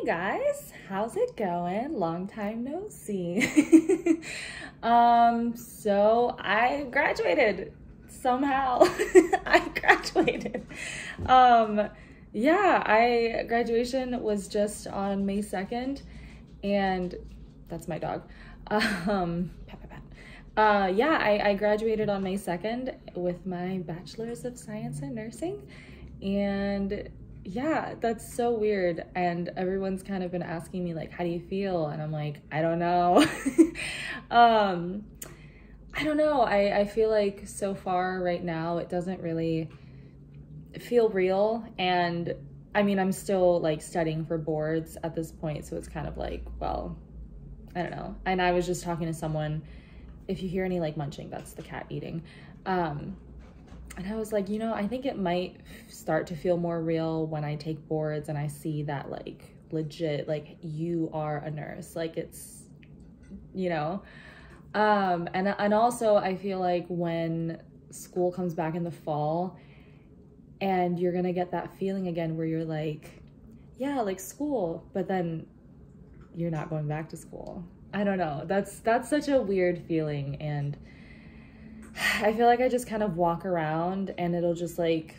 Guys, how's it going? Long time no see. So I graduated somehow. I graduated. Yeah, I graduation was just on May 2nd, and that's my dog. Pat, pat, pat. Yeah, I graduated on May 2nd with my Bachelor's of Science in Nursing, and yeah, that's so weird. And everyone's kind of been asking me, like, how do you feel? And I'm like, I don't know. I don't know. I feel like so far right now, it doesn't really feel real. And I mean, I'm still like studying for boards at this point. So it's kind of like, well, I don't know. And I was just talking to someone, if you hear any like munching, that's the cat eating. And I was like, you know, I think it might start to feel more real when I take boards and I see that like legit, like you are a nurse, like it's, you know, and also I feel like when school comes back in the fall and you're gonna get that feeling again where you're like, yeah, like school, but then you're not going back to school. I don't know. That's such a weird feeling. And I feel like I just kind of walk around and it'll just like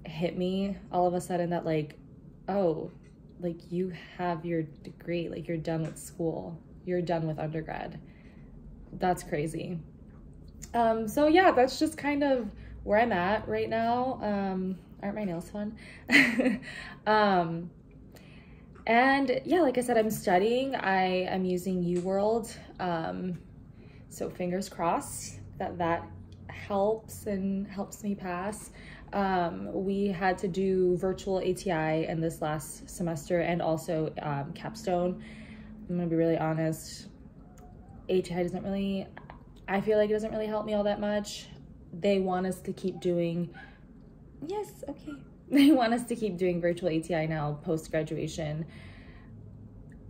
hit me all of a sudden that like, oh, like you have your degree, like you're done with school, you're done with undergrad. That's crazy. So yeah, that's just kind of where I'm at right now. Aren't my nails fun? And yeah, like I said, I'm studying. I am using UWorld. So fingers crossed that helps and helps me pass. We had to do virtual ATI in this last semester and also capstone. I'm gonna be really honest, ATI doesn't really, I feel like it doesn't really help me all that much. They want us to keep doing, yes, okay. They want us to keep doing virtual ATI now post-graduation.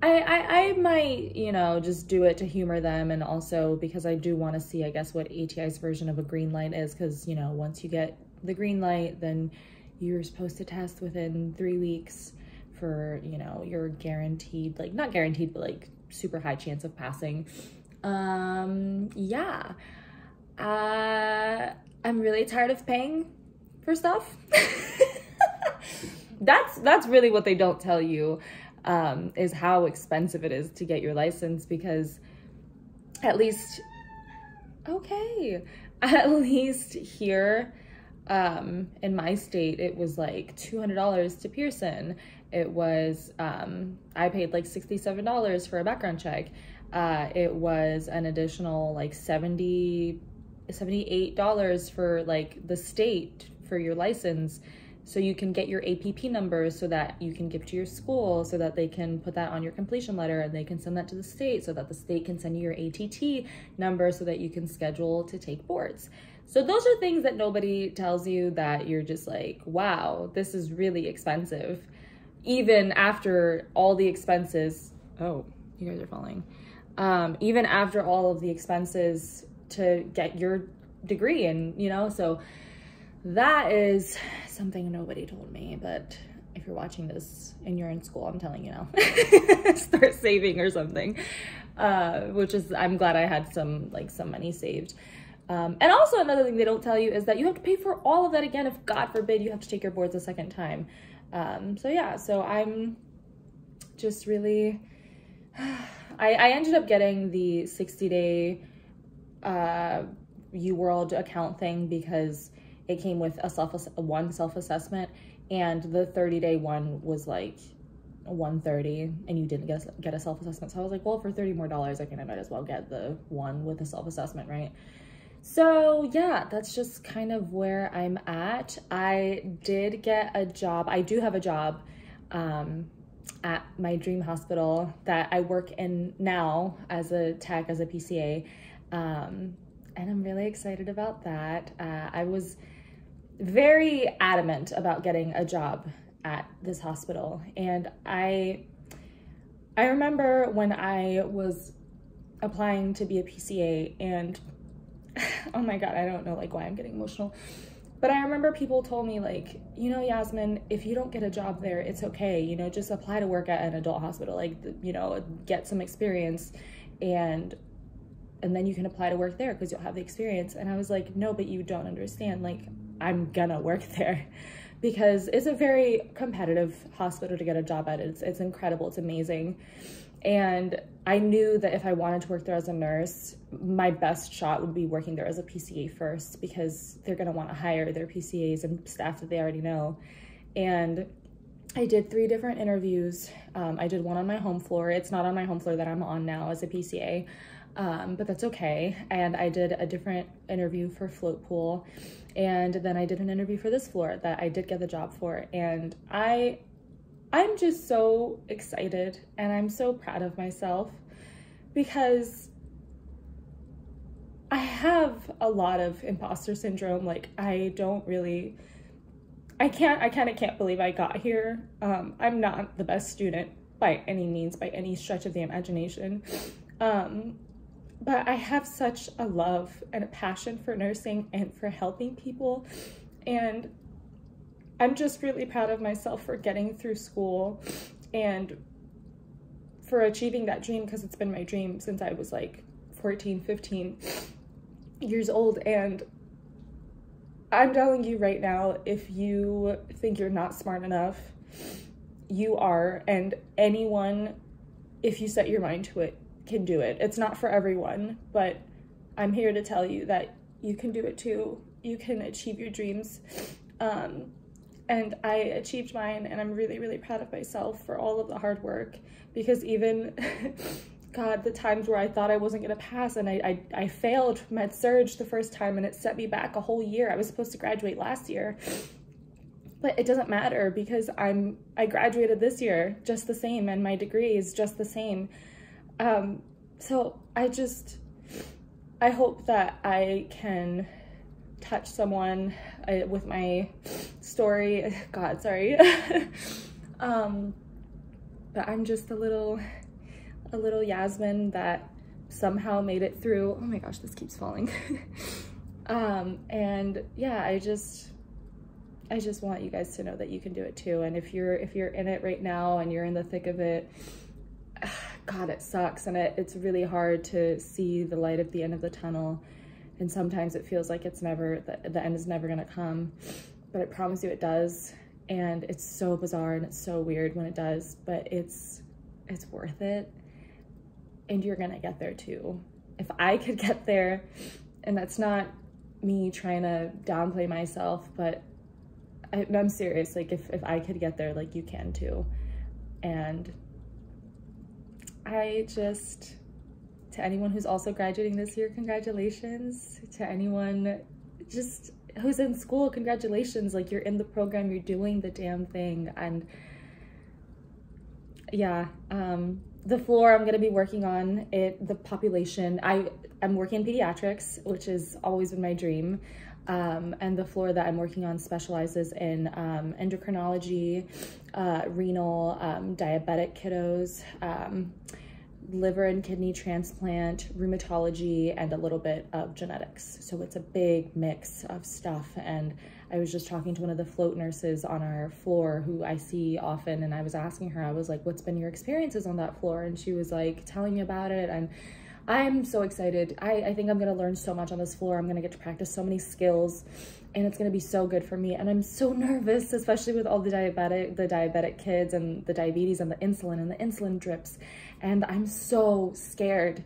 I might, you know, just do it to humor them, and also because I do want to see, I guess, what ATI's version of a green light is, because, you know, once you get the green light, then you're supposed to test within 3 weeks for, you know, your guaranteed, like, not guaranteed, but like super high chance of passing. Yeah. I'm really tired of paying for stuff. That's really what they don't tell you, is how expensive it is to get your license, because at least, okay, at least here, in my state, it was like $200 to Pearson. It was, I paid like $67 for a background check. It was an additional like $78 for like the state for your license, so you can get your APP number so that you can give to your school so that they can put that on your completion letter, and they can send that to the state so that the state can send you your ATT number so that you can schedule to take boards. So those are things that nobody tells you, that you're just like, wow, this is really expensive. Even after all the expenses, oh, you guys are falling. Even after all of the expenses to get your degree, and you know, so that is something nobody told me. But if you're watching this and you're in school, I'm telling you now, start saving or something, which is, I'm glad I had some money saved. And also another thing they don't tell you is that you have to pay for all of that again if, God forbid, you have to take your boards a second time. So yeah, so I'm just really, I ended up getting the 60-day UWorld account thing because it came with one self-assessment, and the 30-day one was like $130, and you didn't get a self-assessment. So I was like, well, for $30 more, I might as well get the one with a self-assessment, right? So yeah, that's just kind of where I'm at. I did get a job. I do have a job at my dream hospital that I work in now as a tech, as a PCA. And I'm really excited about that. I was very adamant about getting a job at this hospital. And I remember when I was applying to be a PCA, and oh my God, I don't know like why I'm getting emotional, but I remember people told me like, you know, Yasmin, if you don't get a job there, it's okay. You know, just apply to work at an adult hospital, like, you know, get some experience, and then you can apply to work there because you'll have the experience. And I was like, no, but you don't understand. Like, I'm gonna work there because it's a very competitive hospital to get a job at. It's incredible. It's amazing. And I knew that if I wanted to work there as a nurse, my best shot would be working there as a PCA first, because they're gonna wanna hire their PCAs and staff that they already know. And I did 3 different interviews. I did one on my home floor. It's not on my home floor that I'm on now as a PCA, but that's okay. And I did a different interview for float pool. And then I did an interview for this floor that I did get the job for. And I'm just so excited, and I'm so proud of myself, because I have a lot of imposter syndrome. Like, I kind of can't believe I got here. I'm not the best student by any means, by any stretch of the imagination. But I have such a love and a passion for nursing and for helping people. And I'm just really proud of myself for getting through school and for achieving that dream, because it's been my dream since I was like 14, 15 years old. And I'm telling you right now, if you think you're not smart enough, you are. And anyone, if you set your mind to it, can do it. It's not for everyone, but I'm here to tell you that you can do it too. You can achieve your dreams. And I achieved mine, and I'm really, really proud of myself for all of the hard work, because even, God, the times where I thought I wasn't gonna pass, and I failed med-surg the first time, and it set me back a whole year. I was supposed to graduate last year, but it doesn't matter, because I graduated this year just the same, and my degree is just the same. So I hope that I can touch someone with my story. God, sorry. But I'm just a little Yasmin that somehow made it through. Oh my gosh, this keeps falling. And yeah, I just want you guys to know that you can do it too. And if you're in it right now and you're in the thick of it, God, it sucks, and it's really hard to see the light at the end of the tunnel. And sometimes it feels like it's never, the end is never gonna come, but I promise you it does. And it's so bizarre and it's so weird when it does, but it's worth it. And you're gonna get there too. If I could get there, and that's not me trying to downplay myself, but I'm serious. Like, if I could get there, like, you can too. And to anyone who's also graduating this year, congratulations. To anyone just who's in school, congratulations. Like, you're in the program, you're doing the damn thing. And yeah, the floor I'm gonna be working on, the population, I'm working in pediatrics, which has always been my dream. And the floor that I'm working on specializes in endocrinology, renal, diabetic kiddos, liver and kidney transplant, rheumatology, and a little bit of genetics. So it's a big mix of stuff. And I was just talking to one of the float nurses on our floor who I see often, and I was asking her, I was like, what's been your experiences on that floor? And she was like telling me about it, and I'm so excited. I think I'm gonna learn so much on this floor. I'm gonna get to practice so many skills, and it's gonna be so good for me. And I'm so nervous, especially with all the diabetic kids and the diabetes and the insulin drips. And I'm so scared.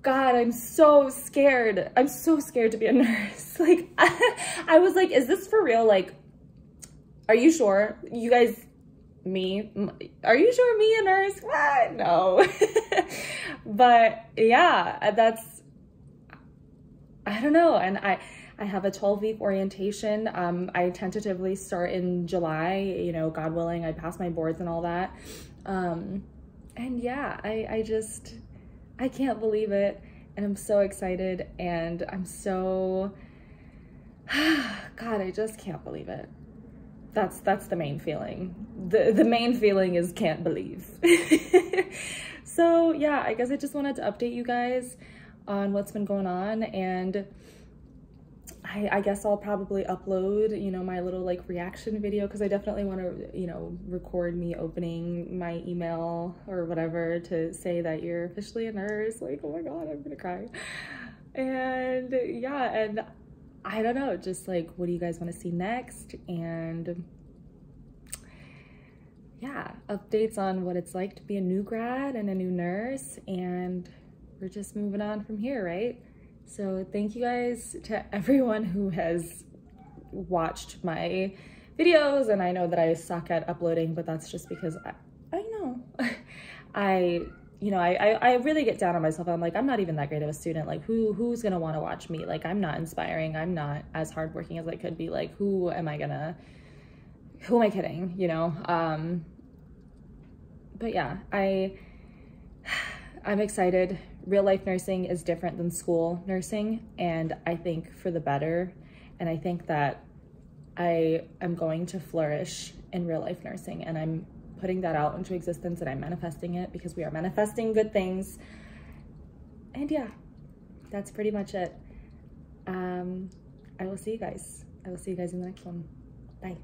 God, I'm so scared. I'm so scared to be a nurse. Like, I was like, is this for real? Like, are you sure? You guys, are you sure me a nurse? What? No. But yeah, I don't know. And I have a 12-week orientation. I tentatively start in July, you know, God willing, I pass my boards and all that. And yeah, I can't believe it. And I'm so excited, and I'm so, God, I just can't believe it. That's the main feeling. The main feeling is can't believe. So yeah, I guess I just wanted to update you guys on what's been going on. And I guess I'll probably upload, you know, my little like reaction video, because I definitely want to, you know, record me opening my email or whatever to say that you're officially a nurse. Like, oh my God, I'm gonna cry. And yeah, and I don't know, just like, what do you guys want to see next? And yeah, updates on what it's like to be a new grad and a new nurse, and we're just moving on from here, right? So thank you guys to everyone who has watched my videos, and I know that I suck at uploading, but that's just because I know. You know, I really get down on myself. I'm like, I'm not even that great of a student. Like, who's gonna want to watch me? Like, I'm not inspiring. I'm not as hardworking as I could be. Like, who am I kidding, you know? But yeah, I'm excited. Real life nursing is different than school nursing, and I think for the better. And I think that I am going to flourish in real life nursing, and I'm putting that out into existence, and I'm manifesting it, because we are manifesting good things. And yeah, that's pretty much it. I will see you guys. I will see you guys in the next one. Bye.